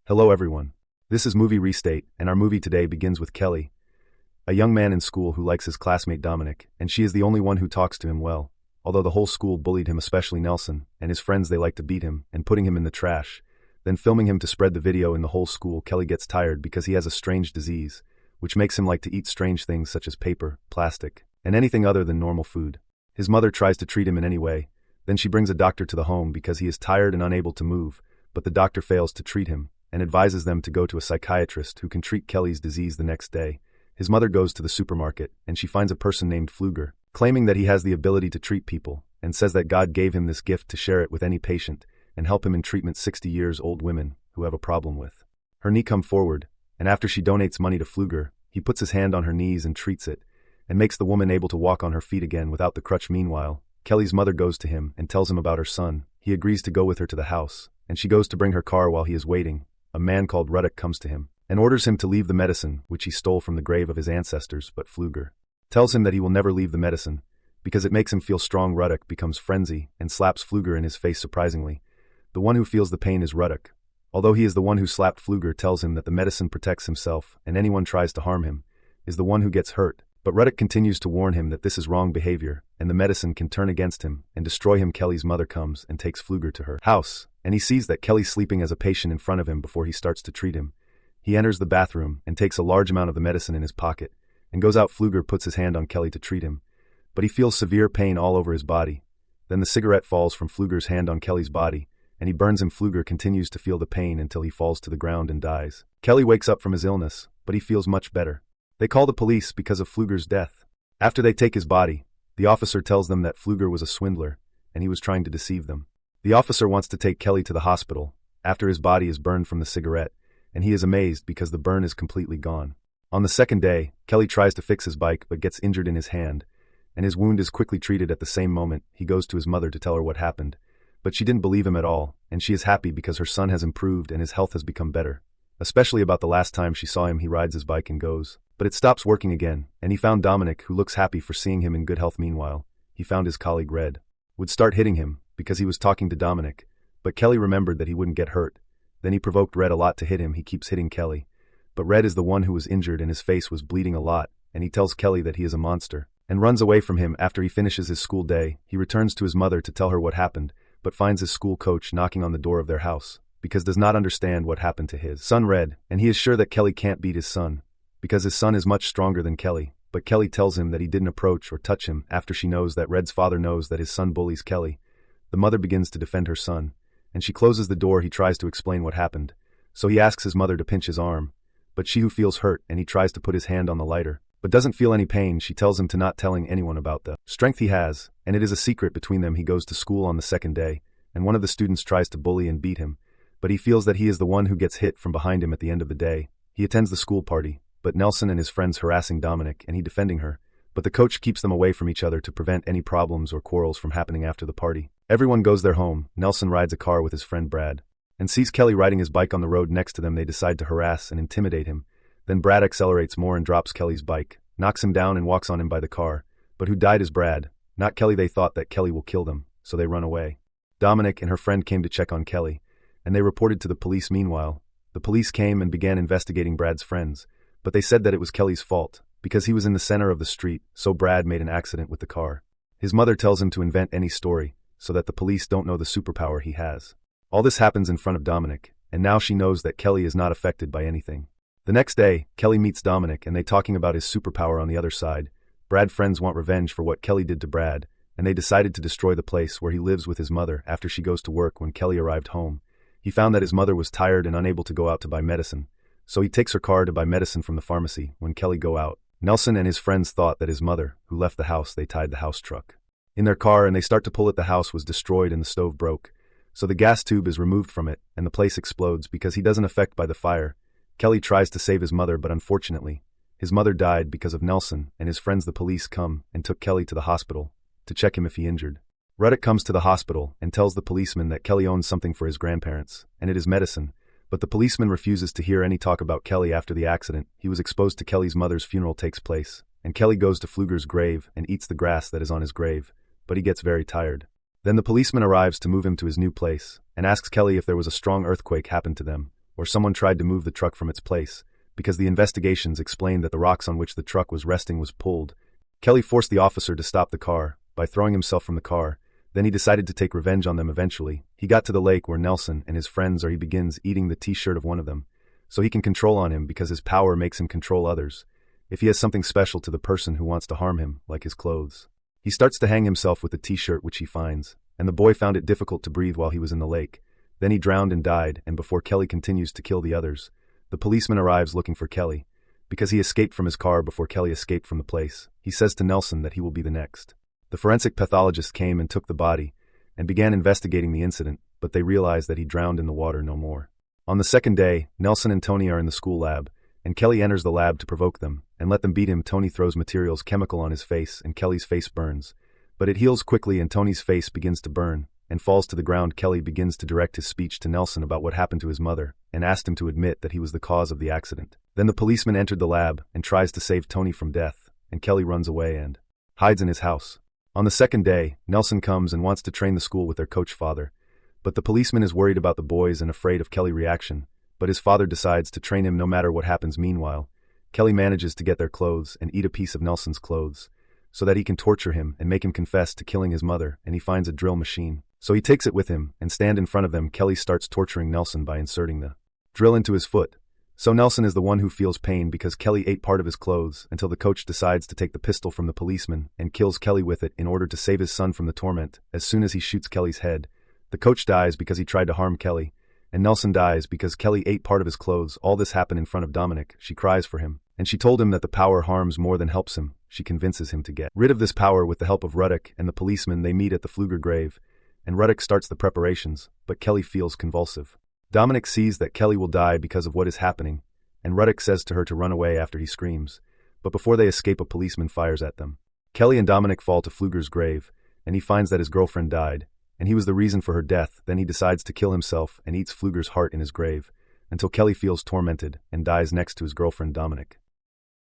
Hello everyone. This is Movie Restate, and our movie today begins with Kelly, a young man in school who likes his classmate Dominic, and she is the only one who talks to him well. Although the whole school bullied him, especially Nelson, and his friends, they like to beat him, and putting him in the trash, then filming him to spread the video in the whole school. Kelly gets tired because he has a strange disease, which makes him like to eat strange things such as paper, plastic, and anything other than normal food. His mother tries to treat him in any way, then she brings a doctor to the home because he is tired and unable to move, but the doctor fails to treat him, and advises them to go to a psychiatrist who can treat Kelly's disease the next day. His mother goes to the supermarket, and she finds a person named Pfluger, claiming that he has the ability to treat people, and says that God gave him this gift to share it with any patient, and help him in treatment 60-year-old women who have a problem with. Her knee come forward, and after she donates money to Pfluger, he puts his hand on her knees and treats it, and makes the woman able to walk on her feet again without the crutch. Meanwhile, Kelly's mother goes to him and tells him about her son. He agrees to go with her to the house, and she goes to bring her car. While he is waiting, a man called Ruddock comes to him and orders him to leave the medicine which he stole from the grave of his ancestors, but Pfluger tells him that he will never leave the medicine because it makes him feel strong. Ruddock becomes frenzy and slaps Pfluger in his face. Surprisingly, the one who feels the pain is Ruddock. Although he is the one who slapped Pfluger, tells him that the medicine protects himself and anyone tries to harm him is the one who gets hurt. But Ruddock continues to warn him that this is wrong behavior and the medicine can turn against him and destroy him. Kelly's mother comes and takes Pfluger to her house, and he sees that Kelly's sleeping as a patient in front of him before he starts to treat him. He enters the bathroom and takes a large amount of the medicine in his pocket and goes out. Pfluger puts his hand on Kelly to treat him, but he feels severe pain all over his body. Then the cigarette falls from Pfluger's hand on Kelly's body, and he burns him. Pfluger continues to feel the pain until he falls to the ground and dies. Kelly wakes up from his illness, but he feels much better. They call the police because of Pfluger's death. After they take his body, the officer tells them that Pfluger was a swindler, and he was trying to deceive them. The officer wants to take Kelly to the hospital after his body is burned from the cigarette, and he is amazed because the burn is completely gone. On the second day, Kelly tries to fix his bike but gets injured in his hand, and his wound is quickly treated. At the same moment, he goes to his mother to tell her what happened, but she didn't believe him at all, and she is happy because her son has improved and his health has become better. Especially about the last time she saw him, he rides his bike and goes, but it stops working again, and he found Dominic, who looks happy for seeing him in good health. Meanwhile, he found his colleague Red would start hitting him because he was talking to Dominic, but Kelly remembered that he wouldn't get hurt. Then he provoked Red a lot to hit him. He keeps hitting Kelly, but Red is the one who was injured and his face was bleeding a lot, and he tells Kelly that he is a monster and runs away from him. After he finishes his school day, he returns to his mother to tell her what happened, but finds his school coach knocking on the door of their house because does not understand what happened to his son Red, and he is sure that Kelly can't beat his son because his son is much stronger than Kelly. But Kelly tells him that he didn't approach or touch him. After she knows that Red's father knows that his son bullies Kelly, the mother begins to defend her son, and she closes the door. He tries to explain what happened, so he asks his mother to pinch his arm, but she who feels hurt, and he tries to put his hand on the lighter, but doesn't feel any pain. She tells him to not telling anyone about the strength he has, and it is a secret between them. He goes to school on the second day, and one of the students tries to bully and beat him, but he feels that he is the one who gets hit from behind him. At the end of the day, he attends the school party, but Nelson and his friends harassing Dominic and he defending her, but the coach keeps them away from each other to prevent any problems or quarrels from happening after the party. Everyone goes their home. Nelson rides a car with his friend Brad and sees Kelly riding his bike on the road next to them. They decide to harass and intimidate him. Then Brad accelerates more and drops Kelly's bike, knocks him down and walks on him by the car. But who died is Brad, not Kelly. They thought that Kelly will kill them, so they run away. Dominic and her friend came to check on Kelly, and they reported to the police. Meanwhile, the police came and began investigating Brad's friends, but they said that it was Kelly's fault because he was in the center of the street, so Brad made an accident with the car. His mother tells him to invent any story so that the police don't know the superpower he has. All this happens in front of Dominic, and now she knows that Kelly is not affected by anything. The next day, Kelly meets Dominic and they talking about his superpower. On the other side, Brad's friends want revenge for what Kelly did to Brad, and they decided to destroy the place where he lives with his mother. After she goes to work, when Kelly arrived home, he found that his mother was tired and unable to go out to buy medicine, so he takes her car to buy medicine from the pharmacy. When Kelly go out, Nelson and his friends thought that his mother, who left the house, they tied the house truck in their car and they start to pull it. The house was destroyed and the stove broke, so the gas tube is removed from it and the place explodes because he doesn't affect by the fire. Kelly tries to save his mother, but unfortunately, his mother died because of Nelson and his friends. The police come and took Kelly to the hospital to check him if he injured. Ruddock comes to the hospital and tells the policeman that Kelly owns something for his grandparents, and it is medicine, but the policeman refuses to hear any talk about Kelly. After the accident he was exposed to, Kelly's mother's funeral takes place, and Kelly goes to Pfluger's grave and eats the grass that is on his grave, but he gets very tired. Then the policeman arrives to move him to his new place, and asks Kelly if there was a strong earthquake happened to them, or someone tried to move the truck from its place, because the investigations explained that the rocks on which the truck was resting was pulled. Kelly forced the officer to stop the car by throwing himself from the car. Then he decided to take revenge on them eventually. He got to the lake where Nelson and his friends are. He begins eating the t-shirt of one of them, so he can control on him because his power makes him control others. If he has something special to the person who wants to harm him, like his clothes. He starts to hang himself with the t-shirt which he finds, and the boy found it difficult to breathe while he was in the lake. Then he drowned and died, and before Kelly continues to kill the others, the policeman arrives looking for Kelly, because he escaped from his car before Kelly escaped from the place. He says to Nelson that he will be the next. The forensic pathologist came and took the body, and began investigating the incident, but they realized that he drowned in the water no more. On the second day, Nelson and Tony are in the school lab, and Kelly enters the lab to provoke them, and let them beat him. Tony throws materials chemical on his face, and Kelly's face burns. But it heals quickly and Tony's face begins to burn, and falls to the ground. Kelly begins to direct his speech to Nelson about what happened to his mother, and asked him to admit that he was the cause of the accident. Then the policeman entered the lab, and tries to save Tony from death, and Kelly runs away and hides in his house. On the second day, Nelson comes and wants to train the school with their coach father, but the policeman is worried about the boys and afraid of Kelly's reaction, but his father decides to train him no matter what happens. Meanwhile, Kelly manages to get their clothes and eat a piece of Nelson's clothes, so that he can torture him and make him confess to killing his mother, and he finds a drill machine. So he takes it with him, and stand in front of them. Kelly starts torturing Nelson by inserting the drill into his foot. So Nelson is the one who feels pain because Kelly ate part of his clothes, until the coach decides to take the pistol from the policeman and kills Kelly with it in order to save his son from the torment. As soon as he shoots Kelly's head, the coach dies because he tried to harm Kelly, and Nelson dies because Kelly ate part of his clothes. All this happened in front of Dominic. She cries for him, and she told him that the power harms more than helps him. She convinces him to get rid of this power with the help of Ruddock and the policeman. They meet at the Pfluger grave, and Ruddock starts the preparations, but Kelly feels convulsive. Dominic sees that Kelly will die because of what is happening, and Ruddock says to her to run away after he screams, but before they escape a policeman fires at them. Kelly and Dominic fall to Pfluger's grave, and he finds that his girlfriend died, and he was the reason for her death. Then he decides to kill himself and eats Pfluger's heart in his grave, until Kelly feels tormented and dies next to his girlfriend Dominic.